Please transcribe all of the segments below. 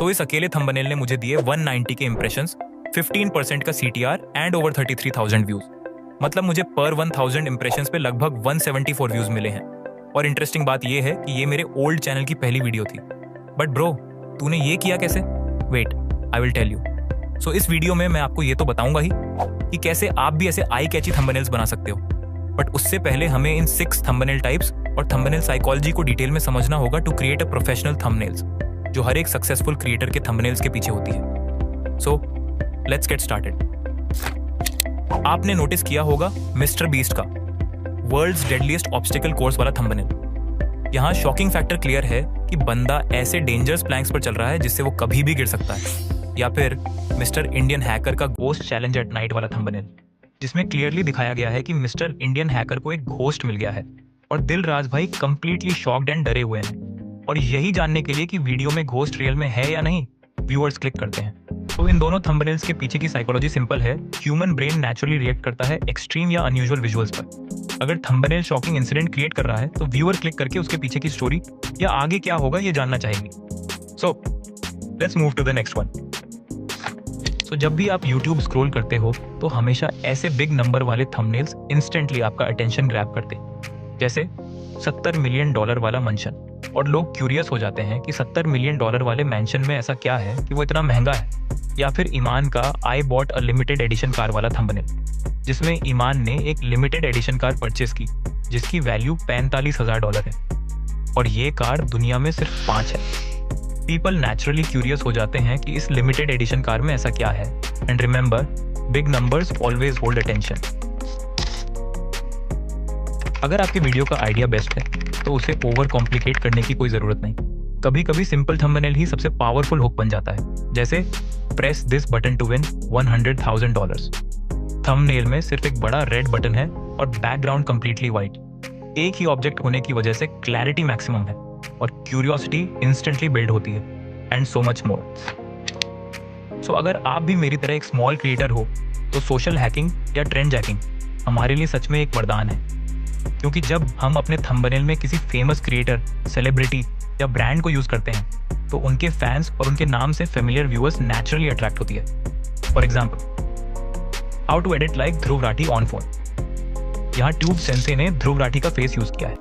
सो इस अकेले थंबनेल ने मुझे दिए 190 के इंप्रेशंस, 15% का CTR एंड ओवर 33,000 व्यूज। मतलब मुझे पर 1000 इंप्रेशंस पे लगभग 174 व्यूज मिले हैं। और इंटरेस्टिंग बात ये है कि ये मेरे ओल्ड चैनल की पहली वीडियो थी। बट ब्रो, तूने ये किया कैसे? Wait, I will tell you. So इस वीडियो में मैं आपको ये तो बताऊंगा ही कि कैसे आप भी ऐसे आई कैची थंबनेल्स बना सकते हो। बट उससे पहले हमें इन 6 थंबनेल टाइप्स और थंबनेल साइकोलॉजी को डिटेल में समझना होगा to create a professional thumbnails, जो हर एक सक्सेसफुल क्रिएटर के थंबनेल्स के पीछे होती है। So let's get started. आपने नोटिस किया होगा मिस्टर बीस्ट का वर्ल्ड्स डेडलीस्ट ऑब्स्टिकल कोर्स वाला थंबनेल। यहाँ शॉकिंग फैक्टर क्लियर है कि बंदा ऐसे डेंजरस प्लैंक्स पर चल रहा है जिससे वो कभी भी गिर सकता है। या फिर मिस्टर इंडियन हैकर का घोस्ट चैलेंज एट नाइट वाला थंबनेल, जिसमें क्लियरली दिखाया गया है कि मिस्टर इंडियन हैकर को एक घोस्ट मिल गया है और दिलराज भाई कंप्लीटली शॉक्ड एंड डरे हुए हैं। और यही जानने के लिए कि वीडियो में घोस्ट रियल में है या नहीं, व्यूअर्स क्लिक करते हैं। तो इन दोनों थंबनेल्स के पीछे की साइकोलॉजी सिंपल है। ह्यूमन ब्रेन नेचुरली रिएक्ट करता है एक्सट्रीम या अनयूजुअल विजुअल्स पर। अगर थंबनेल शॉकिंग इंसिडेंट क्रिएट कर रहा है तो व्यूअर क्लिक करके उसके पीछे की स्टोरी या आगे क्या होगा ये जानना चाहेंगे। So let's move to the next one. तो जब भी आप YouTube स्क्रॉल करते हो तो हमेशा ऐसे बिग नंबर वाले थंबनेल्स इंस्टेंटली आपका अटेंशन ग्रैब करते हैं, जैसे $70 मिलियन वाला मेंशन। और लोग क्यूरियस हो जाते हैं कि $70 मिलियन वाले मेंशन में ऐसा क्या है कि वो इतना महंगा है। या फिर ईमान का I bought a limited edition car वाला थंबनेल, जिसमें ईमान ने एक लिमिटेड एडिशन कार परचेस की जिसकी वैल्यू $45,000 है और ये कार दुनिया में सिर्फ 5 है। पीपल नेचुरली क्यूरियस हो जाते हैं कि इस लिमिटेड एडिशन कार में ऐसा क्या है। And remember, big numbers always hold attention. अगर आपके वीडियो का आइडिया बेस्ट है तो उसे ओवर कॉम्प्लिकेट करने की कोई जरूरत नहीं। कभी कभी सिंपल थंबनेल ही सबसे पावरफुल हुक बन जाता है, जैसे press this button to win $100,000। Thumbnail में सिर्फ एक बड़ा रेड बटन है और बैकग्राउंड कंप्लीटली व्हाइट। एक ही ऑब्जेक्ट होने की वजह से क्लैरिटी मैक्सिमम है और क्यूरियोसिटी इंस्टेंटली बिल्ड होती है, एंड सो मच मोर। सो अगर आप भी मेरी तरह एक स्मॉल क्रिएटर हो तो सोशल हैकिंग या ट्रेंड जैकिंग हमारे लिए सच में एक वरदान है। क्योंकि जब हम अपने थंबनेल में किसी फेमस क्रिएटर, सेलिब्रिटी या ब्रांड को यूज करते हैं तो उनके फैंस और उनके नाम से फेमिलियर व्यूअर्स नेचुरली अट्रैक्ट होती है। For example, how to edit like Dhruv Rathee on phone. यहाँ ट्यूब सेंसे ने ध्रुव राठी का फेस यूज किया है।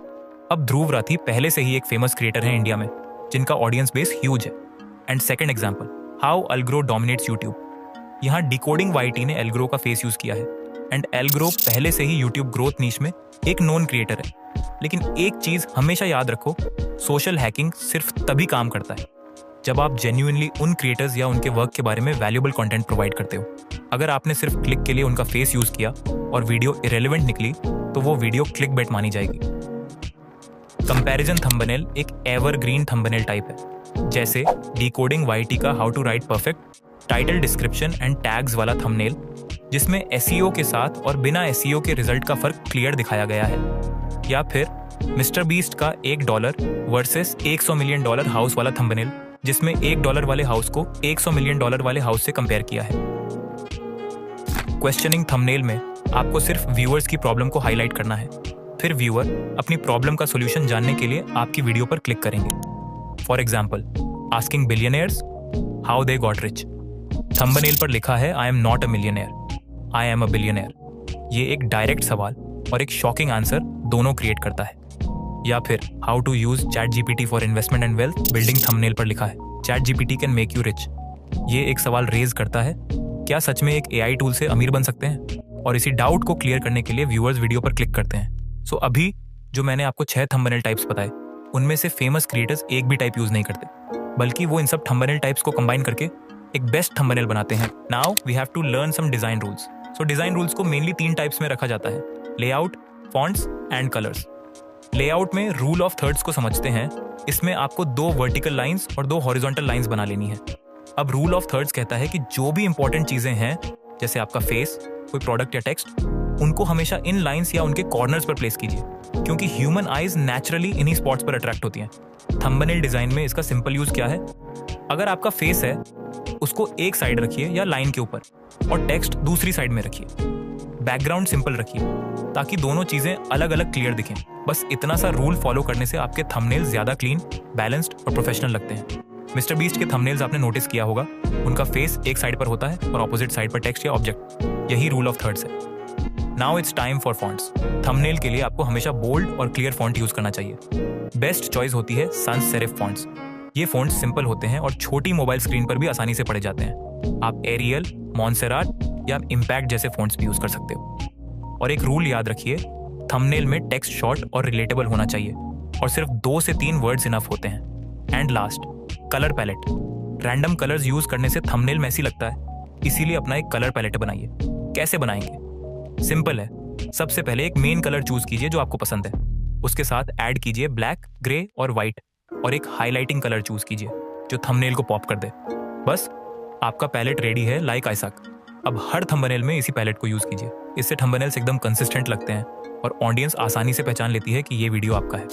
अब ध्रुव राठी पहले से ही एक फेमस क्रिएटर है इंडिया में जिनका ऑडियंस बेस ह्यूज है। And second example, how Algrow dominates YouTube. यहाँ डिकोडिंग वाईटी ने एल्ग्रो का फेस यूज किया है। एंड एल्ग्रो पहले से ही यूट्यूब ग्रोथ नीश में एक नोन क्रिएटर है। लेकिन एक चीज हमेशा याद रखो, सोशल हैकिंग सिर्फ तभी काम करता है जब आप जेन्युइनली उन क्रिएटर्स या उनके वर्क के बारे में वैल्यूएबल कंटेंट प्रोवाइड करते हो। अगर आपने सिर्फ क्लिक के लिए उनका फेस यूज किया और वीडियो इरेलेवेंट निकली तो वो वीडियो क्लिक बेट मानी जाएगी। कंपैरिजन थंबनेल एक एवरग्रीन थंबनेल टाइप है, जैसे डिकोडिंग वाईटी का how to write perfect title description and tags वाला थंबनेल, जिसमें एसईओ के साथ और बिना एसईओ के रिजल्ट का फर्क क्लियर दिखाया गया है। या फिर मिस्टर बीस्ट का $1 वर्सेस $100 मिलियन हाउस वाला थंबनेल, जिसमें $1 वाले हाउस को $100 मिलियन वाले हाउस से कंपेयर किया है। क्वेश्चनिंग थंबनेल में आपको सिर्फ व्यूअर्स की प्रॉब्लम को हाईलाइट करना है, फिर व्यूअर अपनी प्रॉब्लम का सॉल्यूशन जानने के लिए आपकी वीडियो पर क्लिक करेंगे। For example, asking billionaires how they got rich. Thumbnail पर लिखा है I am not a millionaire, I am a billionaire. ये एक डायरेक्ट सवाल और एक शॉकिंग आंसर दोनों क्रिएट करता है। या फिर how to use chat GPT for investment and wealth building thumbnail पर लिखा है chat GPT can make you rich. ये एक सवाल रेज करता है, क्या सच में एक एआई टूल से अमीर बन सकते हैं? और इसी डाउट को क्लियर करने के लिए व्यूअर्स वीडियो पर क्लिक करते हैं। सो अभी जो मैंने आपको 6 थंबनेल टाइप्स बताए, उनमें से फेमस क्रिएटर्स एक भी टाइप यूज नहीं करते, बल्कि वो इन सब थंबनेल टाइप्स को कंबाइन करके एक बेस्ट थंबनेल बनाते हैं। Now we have to learn some design rules. So design rules को मेनली 3 टाइप्स में रखा जाता है, layout, fonts and colours. Layout में रूल ऑफ थर्ड्स को समझते हैं। इसमें आपको 2 वर्टिकल लाइंस और 2 हॉरिजॉन्टल लाइंस बना लेनी है। अब रूल ऑफ थर्ड्स कहता है कि जो भी इंपॉर्टेंट चीजें हैं, जैसे आपका फेस, कोई प्रोडक्ट या टेक्स्ट, उनको हमेशा इन लाइंस या उनके कॉर्नर्स पर प्लेस कीजिए, क्योंकि ह्यूमन आईज नेचुरली इन्हीं स्पॉट्स पर अट्रैक्ट होती हैं। थंबनेल डिजाइन में इसका सिंपल यूज क्या है? अगर आपका फेस है, उसको एक साइड रखिए या लाइन के ऊपर, और टेक्स्ट दूसरी साइड में रखिए। बैकग्राउंड सिंपल रखिए ताकि दोनों चीजें अलग अलग क्लियर दिखें। बस इतना सा रूल फॉलो करने से आपके थंबनेल ज्यादा क्लीन, बैलेंस्ड और प्रोफेशनल लगते हैं। मिस्टर बीस्ट के थंबनेल्स आपने नोटिस किया होगा, उनका फेस एक साइड पर होता है और ऑपोजिट साइड पर टेक्स्ट या ऑब्जेक्ट। यही रूल ऑफ थर्ड्स है। Now it's time for fonts. Thumbnail के लिए आपको हमेशा बोल्ड और क्लियर फॉन्ट यूज करना चाहिए। बेस्ट चॉइस होती है sans serif फॉन्ट्स। ये फॉन्ट्स सिंपल होते हैं और छोटी मोबाइल स्क्रीन पर भी आसानी से पढ़े जाते हैं। आप एरियल, मॉन्सेराट या इम्पैक्ट जैसे फॉन्ट्स भी यूज कर सकते हो। और एक रूल याद रखिए, थंबनेल में टेक्स्ट शॉर्ट और रिलेटेबल होना चाहिए और सिर्फ 2 से 3 वर्ड्स इनफ होते हैं। And last, colour palette. Random colours use करने से थंबनेल मैसी लगता है, इसीलिए अपना एक कलर पैलेट बनाइए। कैसे बनाएंगे? सिंपल है। सबसे पहले एक मेन कलर चूज कीजिए जो आपको पसंद है। उसके साथ ऐड कीजिए ब्लैक, ग्रे और व्हाइट, और एक हाईलाइटिंग कलर चूज कीजिए जो थंबनेल को पॉप कर दे। बस आपका पैलेट रेडी है, लाइक आइजैक। अब हर थंबनेल में इसी पैलेट को यूज कीजिए। इससे थंबनेल्स एकदम कंसिस्टेंट लगते हैं और ऑडियंस आसानी से पहचान लेती है कि ये वीडियो आपका है।